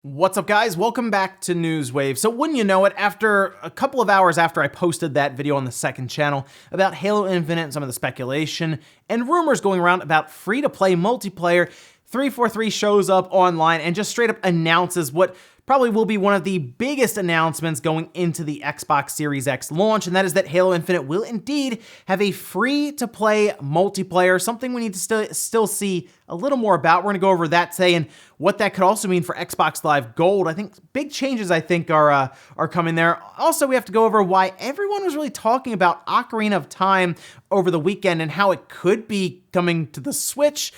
What's up, guys? Welcome back to Newswave. So wouldn't you know it, after a couple of hours after I posted that video on the second channel about Halo Infinite and some of the speculation and rumors going around about free-to-play multiplayer, 343 shows up online and just straight up announces what probably will be one of the biggest announcements going into the Xbox Series X launch, and that is that Halo Infinite will indeed have a free-to-play multiplayer, something we need to still see a little more about. We're going to go over that today and what that could also mean for Xbox Live Gold. I think big changes, are coming there. Also, we have to go over why everyone was really talking about Ocarina of Time over the weekend and how it could be coming to the Switch.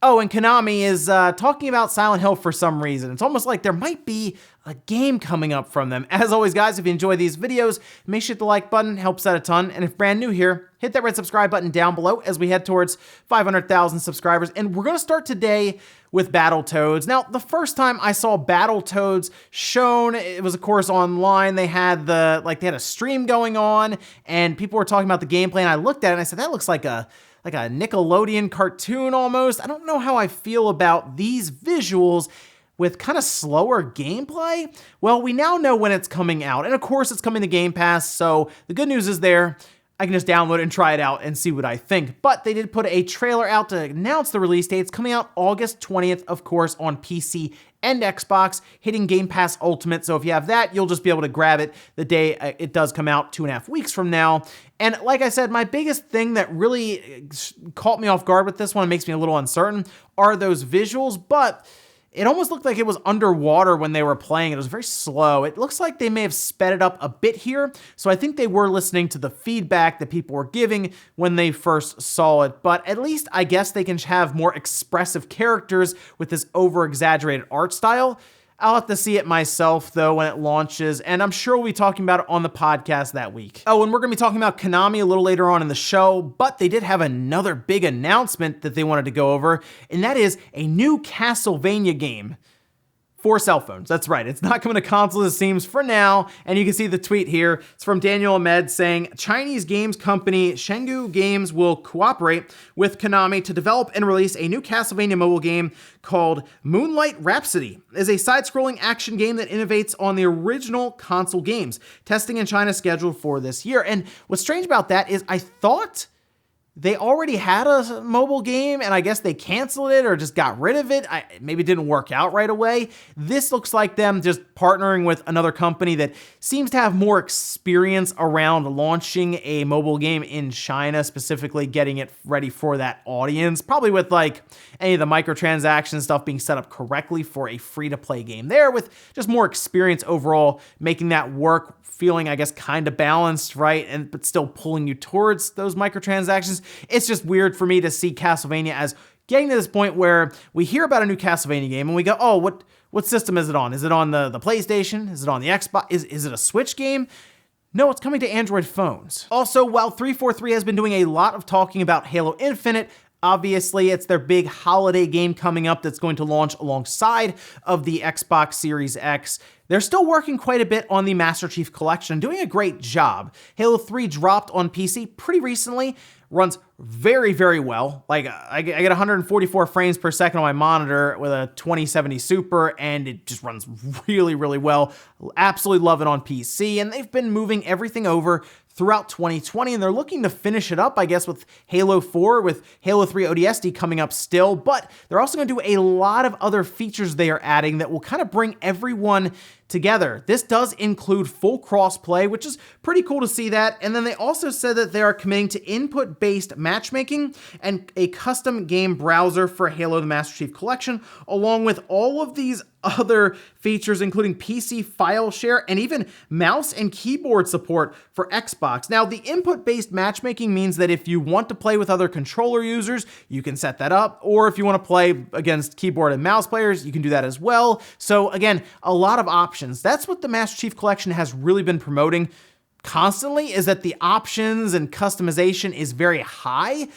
Oh, and Konami is talking about Silent Hill for some reason. It's almost like there might be a game coming up from them. As always, guys, if you enjoy these videos, make sure to hit the like button, helps out a ton. And if brand new here, hit that red subscribe button down below as we head towards 500,000 subscribers. And we're going to start today with Battletoads. Now, the first time I saw Battletoads shown, it was, of course, online. They had a stream going on, and people were talking about the gameplay. And I looked at it and I said, that looks like a Nickelodeon cartoon almost. I don't know how I feel about these visuals with kind of slower gameplay. Well, we now know when it's coming out, and of course it's coming to Game Pass, so the good news is there. I can just download it and try it out and see what I think. But they did put a trailer out to announce the release date. It's coming out August 20th, of course, on PC and Xbox, hitting Game Pass Ultimate. So if you have that, you'll just be able to grab it the day it does come out 2.5 weeks from now. And like I said, my biggest thing that really caught me off guard with this one, makes me a little uncertain, are those visuals. But it almost looked like it was underwater when they were playing. It was very slow. It looks like they may have sped it up a bit here. So I think they were listening to the feedback that people were giving when they first saw it. But at least I guess they can have more expressive characters with this over-exaggerated art style. I'll have to see it myself, though, when it launches, and I'm sure we'll be talking about it on the podcast that week. Oh, and we're going to be talking about Konami a little later on in the show, but they did have another big announcement that they wanted to go over, and that is a new Castlevania game for cell phones. That's right. It's not coming to consoles, it seems, for now. And you can see the tweet here. It's from Daniel Ahmed saying, Chinese games company Shenggu Games will cooperate with Konami to develop and release a new Castlevania mobile game called Moonlight Rhapsody. It's a side-scrolling action game that innovates on the original console games. Testing in China scheduled for this year. And what's strange about that is I thought they already had a mobile game, and I guess they canceled it or just got rid of it. Maybe it didn't work out right away. This looks like them just partnering with another company that seems to have more experience around launching a mobile game in China, specifically getting it ready for that audience, probably with like any of the microtransaction stuff being set up correctly for a free-to-play game there, with just more experience overall, making that work, feeling, I guess, kind of balanced, right? But still pulling you towards those microtransactions. It's just weird for me to see Castlevania as getting to this point where we hear about a new Castlevania game and we go, oh, what system is it on? Is it on the PlayStation? Is it on the Xbox? Is it a Switch game? No, it's coming to Android phones. Also, while 343 has been doing a lot of talking about Halo Infinite, obviously, it's their big holiday game coming up that's going to launch alongside of the Xbox Series X. They're still working quite a bit on the Master Chief Collection, doing a great job. Halo 3 dropped on PC pretty recently, runs very, very well. Like, I get 144 frames per second on my monitor with a 2070 Super, and it just runs really, really well. Absolutely love it on PC, and they've been moving everything over throughout 2020, and they're looking to finish it up, I guess, with Halo 4, with Halo 3 ODST coming up still, but they're also going to do a lot of other features they are adding that will kind of bring everyone together. This does include full crossplay, which is pretty cool to see that, and then they also said that they are committing to input-based matchmaking and a custom game browser for Halo the Master Chief Collection, along with all of these other features, including PC file share and even mouse and keyboard support for Xbox. Now, the input-based matchmaking means that if you want to play with other controller users, you can set that up, or if you want to play against keyboard and mouse players, you can do that as well. So again, a lot of options. That's what the Master Chief Collection has really been promoting constantly, is that the options and customization is very high.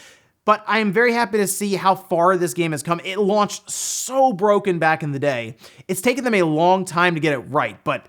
But I am very happy to see how far this game has come. It launched so broken back in the day. It's taken them a long time to get it right, but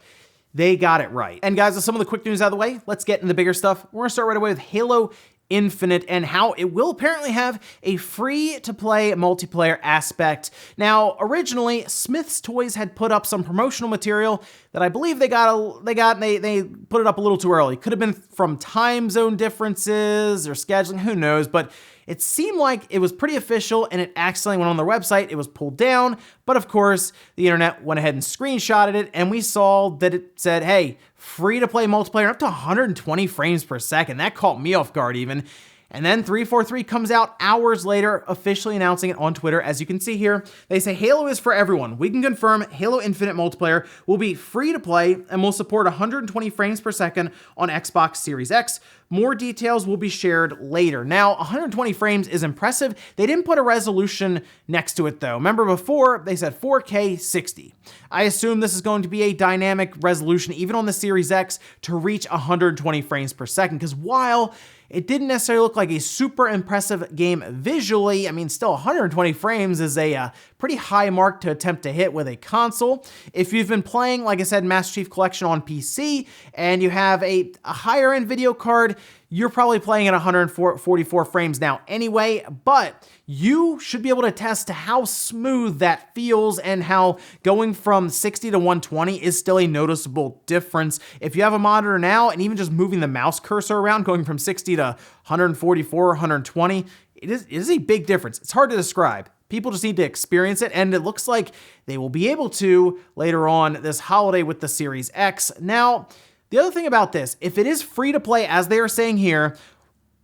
they got it right. And guys, with some of the quick news out of the way, let's get into the bigger stuff. We're gonna start right away with Halo Infinite and how it will apparently have a free-to-play multiplayer aspect. Now, originally, Smith's Toys had put up some promotional material that I believe they put it up a little too early. Could have been from time zone differences or scheduling, who knows, but it seemed like it was pretty official and it accidentally went on their website. It was pulled down, but of course, the internet went ahead and screenshotted it, and we saw that it said, hey, free-to-play multiplayer up to 120 frames per second. That caught me off guard even. And then 343 comes out hours later, officially announcing it on Twitter. As you can see here, they say Halo is for everyone. We can confirm Halo Infinite multiplayer will be free to play and will support 120 frames per second on Xbox Series X. More details will be shared later. Now, 120 frames is impressive. They didn't put a resolution next to it though. Remember before, they said 4K 60. I assume this is going to be a dynamic resolution even on the Series X to reach 120 frames per second, because while it didn't necessarily look like a super impressive game visually, I mean, still 120 frames is a pretty high mark to attempt to hit with a console. If you've been playing, like I said, Master Chief Collection on PC, and you have a higher end video card, you're probably playing at 144 frames now anyway, but you should be able to attest to how smooth that feels and how going from 60 to 120 is still a noticeable difference. If you have a monitor now and even just moving the mouse cursor around, going from 60 to 144, 120, it is a big difference. It's hard to describe. People just need to experience it, and it looks like they will be able to later on this holiday with the Series X. Now, the other thing about this, if it is free to play, as they are saying here,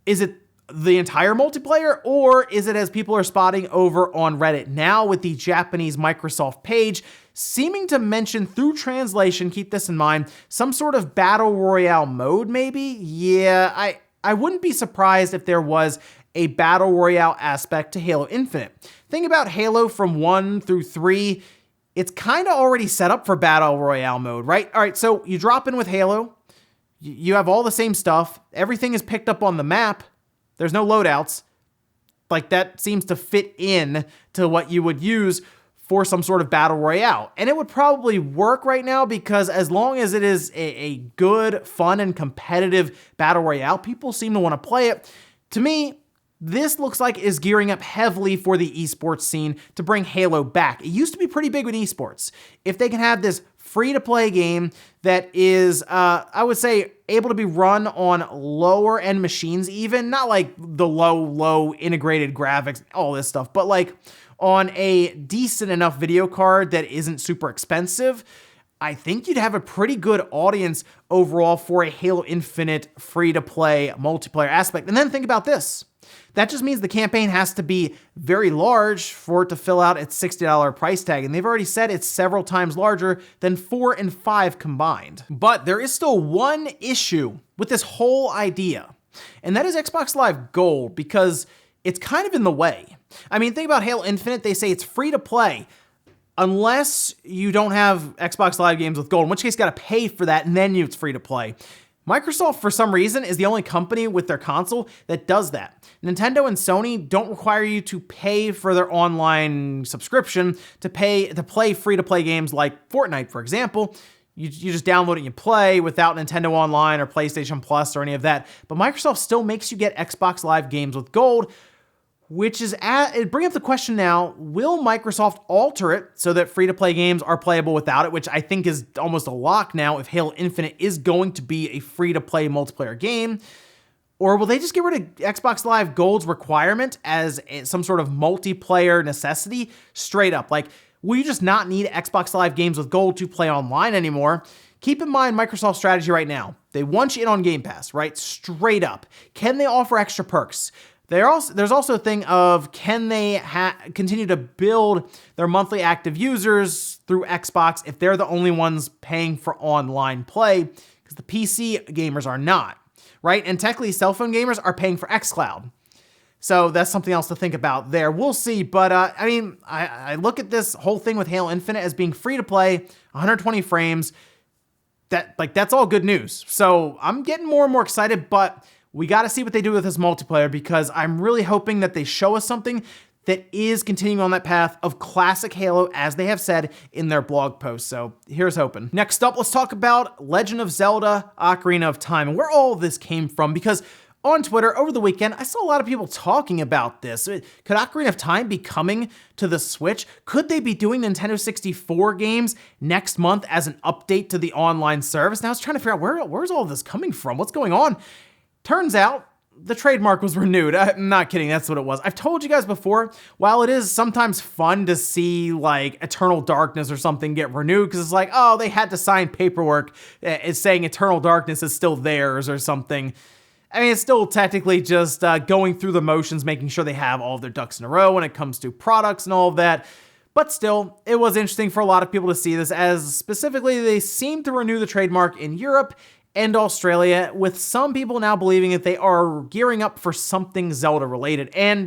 is it the entire multiplayer, or is it, as people are spotting over on Reddit now with the Japanese Microsoft page, seeming to mention through translation, keep this in mind, some sort of battle royale mode maybe? Yeah, I wouldn't be surprised if there was a battle royale aspect to Halo Infinite. Think about Halo from 1 through 3. It's kind of already set up for battle royale mode, right? All right, so you drop in with Halo, you have all the same stuff, everything is picked up on the map, there's no loadouts. Like, that seems to fit in to what you would use for some sort of battle royale. And it would probably work right now, because as long as it is a good, fun, and competitive battle royale, people seem to want to play it. To me, this looks like is gearing up heavily for the esports scene to bring Halo back. It used to be pretty big with esports. If they can have this free-to-play game that is, I would say, able to be run on lower-end machines even, not like the low integrated graphics, all this stuff, but like on a decent enough video card that isn't super expensive, I think you'd have a pretty good audience overall for a Halo Infinite free-to-play multiplayer aspect. And then think about this. That just means the campaign has to be very large for it to fill out its $60 price tag, and they've already said it's several times larger than 4 and 5 combined. But there is still one issue with this whole idea, and that is Xbox Live Gold, because it's kind of in the way. I mean, think about Halo Infinite. They say it's free to play unless you don't have Xbox Live games with Gold, in which case you got to pay for that, and then it's free to play. Microsoft, for some reason, is the only company with their console that does that. Nintendo and Sony don't require you to pay for their online subscription to play free-to-play games like Fortnite, for example. You just download it and you play without Nintendo Online or PlayStation Plus or any of that. But Microsoft still makes you get Xbox Live games with Gold, which is it brings up the question now, will Microsoft alter it so that free-to-play games are playable without it, which I think is almost a lock now if Halo Infinite is going to be a free-to-play multiplayer game? Or will they just get rid of Xbox Live Gold's requirement as some sort of multiplayer necessity straight up? Like, will you just not need Xbox Live games with Gold to play online anymore? Keep in mind Microsoft's strategy right now. They want you in on Game Pass, right? Straight up. Can they offer extra perks? There's also a thing of, can they continue to build their monthly active users through Xbox if they're the only ones paying for online play? Because the PC gamers are not, right? And technically, cell phone gamers are paying for xCloud. So that's something else to think about there. We'll see, but I mean, I look at this whole thing with Halo Infinite as being free to play, 120 frames. That's all good news. So I'm getting more and more excited, but we got to see what they do with this multiplayer, because I'm really hoping that they show us something that is continuing on that path of classic Halo, as they have said in their blog post. So here's hoping. Next up, let's talk about Legend of Zelda Ocarina of Time and where all of this came from, because on Twitter over the weekend, I saw a lot of people talking about this. Could Ocarina of Time be coming to the Switch? Could they be doing Nintendo 64 games next month as an update to the online service? Now I was trying to figure out where's all this coming from? What's going on? Turns out the trademark was renewed. I'm not kidding, that's what it was. I've told you guys before, while it is sometimes fun to see like Eternal Darkness or something get renewed, because it's like, oh, they had to sign paperwork it's saying Eternal Darkness is still theirs or something. I mean, it's still technically just going through the motions, making sure they have all of their ducks in a row when it comes to products and all of that. But still, it was interesting for a lot of people to see this, as specifically they seem to renew the trademark in Europe and Australia, with some people now believing that they are gearing up for something Zelda related. And,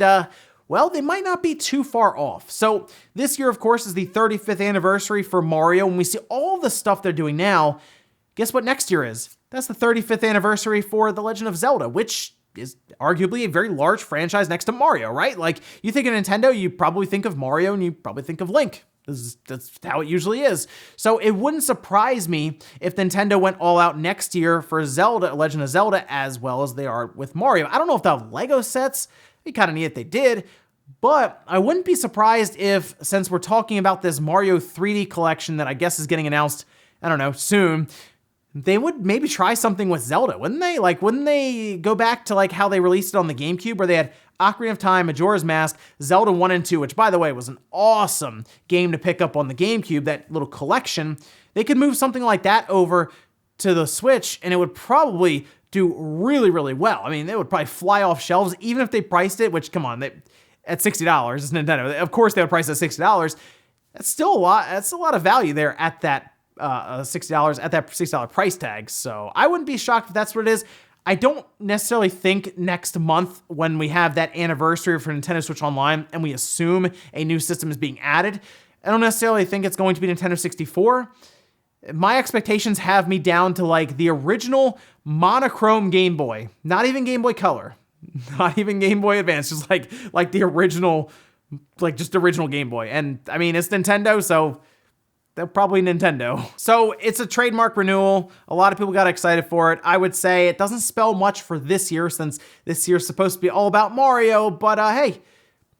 well, they might not be too far off. So this year, of course, is the 35th anniversary for Mario, and we see all the stuff they're doing now. Guess what next year is? That's the 35th anniversary for The Legend of Zelda, which is arguably a very large franchise next to Mario, right? Like, you think of Nintendo, you probably think of Mario, and you probably think of Link. That's how it usually is. So it wouldn't surprise me if Nintendo went all out next year for Zelda, Legend of Zelda, as well as they are with Mario. I don't know if they'll have Lego sets. It'd be kind of neat if they did. But I wouldn't be surprised if, since we're talking about this Mario 3D collection that I guess is getting announced, I don't know, soon, they would maybe try something with Zelda, wouldn't they? Like, wouldn't they go back to like how they released it on the GameCube, where they had Ocarina of Time, Majora's Mask, Zelda 1 and 2, which, by the way, was an awesome game to pick up on the GameCube, that little collection. They could move something like that over to the Switch, and it would probably do really, really well. I mean, they would probably fly off shelves, even if they priced it, which, come on, at $60, it's Nintendo. Of course, they would price it at $60. That's still a lot. That's a lot of value there at that $60, at that $60 price tag. So I wouldn't be shocked if that's what it is. I don't necessarily think next month, when we have that anniversary for Nintendo Switch Online and we assume a new system is being added, I don't necessarily think it's going to be Nintendo 64. My expectations have me down to like the original monochrome Game Boy, not even Game Boy Color, not even Game Boy Advance, just like the original, like just the original Game Boy. And I mean, it's Nintendo, so they're probably Nintendo. So it's a trademark renewal. A lot of people got excited for it. I would say it doesn't spell much for this year, since this year's supposed to be all about Mario, but hey,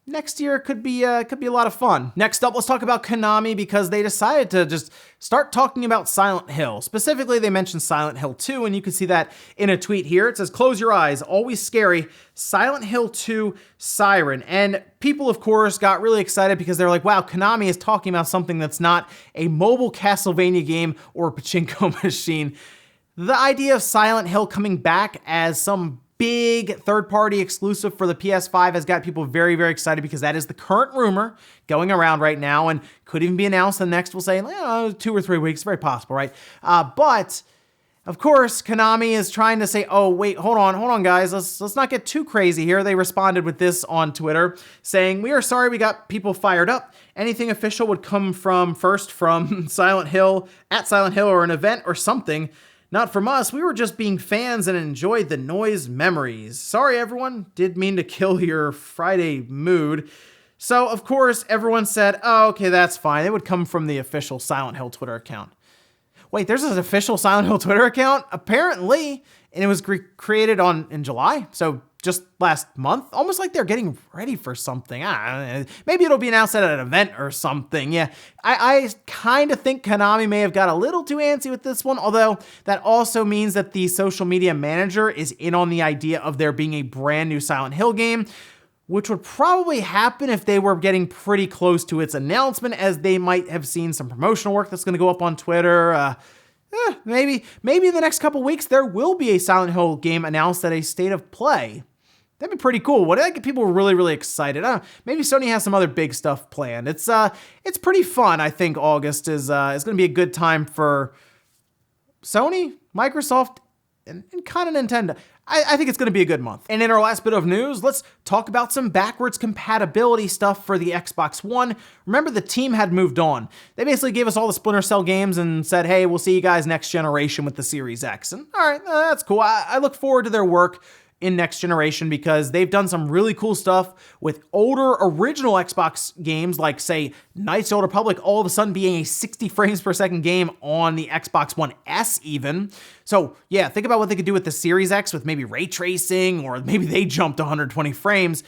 next year could be a lot of fun. Next up, let's talk about Konami, because they decided to just start talking about Silent Hill. Specifically, they mentioned Silent Hill 2, and you can see that in a tweet here. It says, "Close your eyes, always scary, Silent Hill 2 Siren." And people, of course, got really excited because they're like, wow, Konami is talking about something that's not a mobile Castlevania game or a pachinko machine. The idea of Silent Hill coming back as some big third-party exclusive for the PS5 has got people very, very excited, because that is the current rumor going around right now, and could even be announced the next, we'll say, 2 or 3 weeks, very possible, right? But of course, Konami is trying to say, oh, wait, hold on, guys, let's not get too crazy here. They responded with this on Twitter, saying, "We are sorry we got people fired up. Anything official would come from Silent Hill, at Silent Hill, or an event or something. Not from us. We were just being fans and enjoyed the noise memories. Sorry, everyone. Did mean to kill your Friday mood." So, of course, everyone said, oh, okay, that's fine. It would come from the official Silent Hill Twitter account. Wait, there's an official Silent Hill Twitter account? Apparently, and it was created in July, so just last month, almost like they're getting ready for something. Maybe it'll be announced at an event or something. Yeah, I kind of think Konami may have got a little too antsy with this one, although that also means that the social media manager is in on the idea of there being a brand new Silent Hill game, which would probably happen if they were getting pretty close to its announcement, as they might have seen some promotional work that's going to go up on Twitter. Maybe in the next couple weeks there will be a Silent Hill game announced at a State of Play. That'd be pretty cool. What I get people really, really excited. Maybe Sony has some other big stuff planned. It's pretty fun. I think August is going to be a good time for Sony, Microsoft, and kind of Nintendo. I think it's going to be a good month. And in our last bit of news, let's talk about some backwards compatibility stuff for the Xbox One. Remember, the team had moved on. They basically gave us all the Splinter Cell games and said, hey, we'll see you guys next generation with the Series X. And all right, that's cool. I look forward to their work in next generation because they've done some really cool stuff with older original Xbox games, like say Knights of the Old Republic all of a sudden being a 60 frames per second game on the Xbox One S even. So yeah, think about what they could do with the Series X with maybe ray tracing, or maybe they jumped to 120 frames.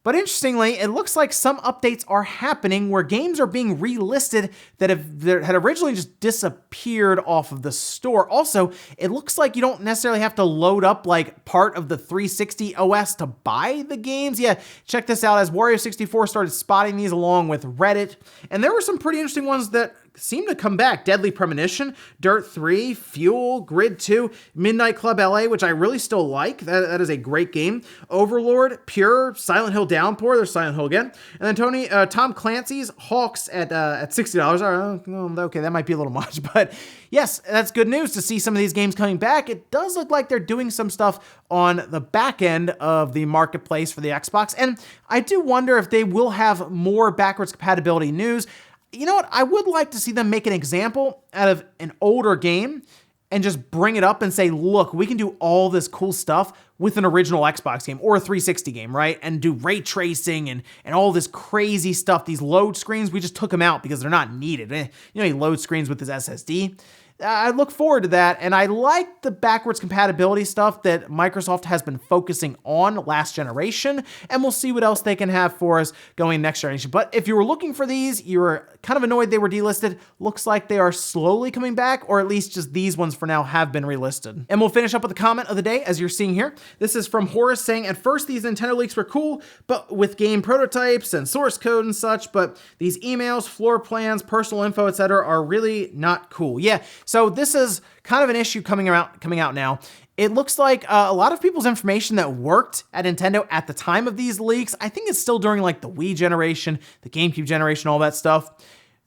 But interestingly, it looks like some updates are happening where games are being relisted that had originally just disappeared off of the store. Also, it looks like you don't necessarily have to load up like part of the 360 OS to buy the games. Yeah, check this out, as Wario64 started spotting these along with Reddit, and there were some pretty interesting ones that seem to come back. Deadly Premonition, Dirt 3, Fuel, Grid 2, Midnight Club LA, which I really still like. That is a great game. Overlord, Pure, Silent Hill Downpour, there's Silent Hill again. And then Tom Clancy's Hawks at $60. Okay, that might be a little much, but yes, that's good news to see some of these games coming back. It does look like they're doing some stuff on the back end of the marketplace for the Xbox, and I do wonder if they will have more backwards compatibility news. You know what? I would like to see them make an example out of an older game and just bring it up and say, look, we can do all this cool stuff with an original Xbox game or a 360 game, right? And do ray tracing and all this crazy stuff. These load screens, we just took them out because they're not needed. You know, you load screens with this SSD. I look forward to that, and I like the backwards compatibility stuff that Microsoft has been focusing on last generation, and we'll see what else they can have for us going next generation. But if you were looking for these, you were kind of annoyed they were delisted, looks like they are slowly coming back, or at least just these ones for now have been relisted. And we'll finish up with the comment of the day, as you're seeing here. This is from Horace saying, at first these Nintendo leaks were cool, but with game prototypes and source code and such, but these emails, floor plans, personal info, etc. are really not cool. Yeah. So this is kind of an issue coming out now. It looks like a lot of people's information that worked at Nintendo at the time of these leaks, I think it's still during like the Wii generation, the GameCube generation, all that stuff.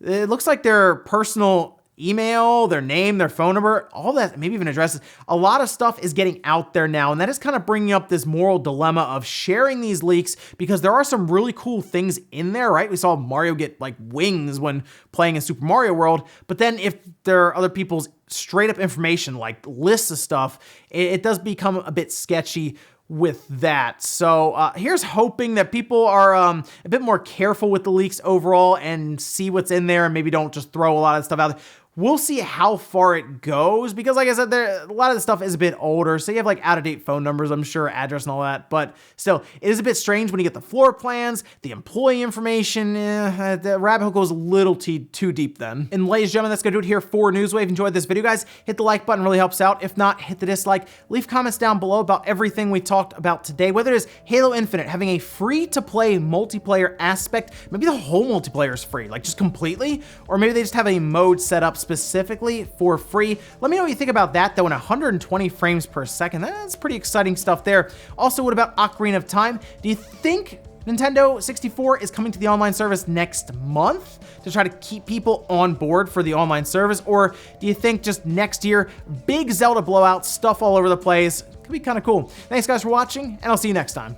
It looks like their personal email, their name, their phone number, all that, maybe even addresses. A lot of stuff is getting out there now, and that is kind of bringing up this moral dilemma of sharing these leaks, because there are some really cool things in there, right? We saw Mario get like wings when playing in Super Mario World, but then if there are other people's straight up information, like lists of stuff, it does become a bit sketchy with that. So here's hoping that people are a bit more careful with the leaks overall and see what's in there and maybe don't just throw a lot of stuff out there. We'll see how far it goes, because like I said, a lot of the stuff is a bit older, so you have like out-of-date phone numbers, I'm sure, address and all that, but still, it is a bit strange when you get the floor plans, the employee information. The rabbit hole goes a little too deep then. And ladies and gentlemen, that's gonna do it here for Newswave. Enjoyed this video, guys. Hit the like button, really helps out. If not, hit the dislike. Leave comments down below about everything we talked about today, whether it is Halo Infinite having a free-to-play multiplayer aspect, maybe the whole multiplayer is free, like just completely, or maybe they just have a mode set up specifically for free. Let me know what you think about that, though, in 120 frames per second. That's pretty exciting stuff there. Also, what about Ocarina of Time? Do you think Nintendo 64 is coming to the online service next month to try to keep people on board for the online service? Or do you think just next year, big Zelda blowout, stuff all over the place? Could be kind of cool. Thanks, guys, for watching, and I'll see you next time.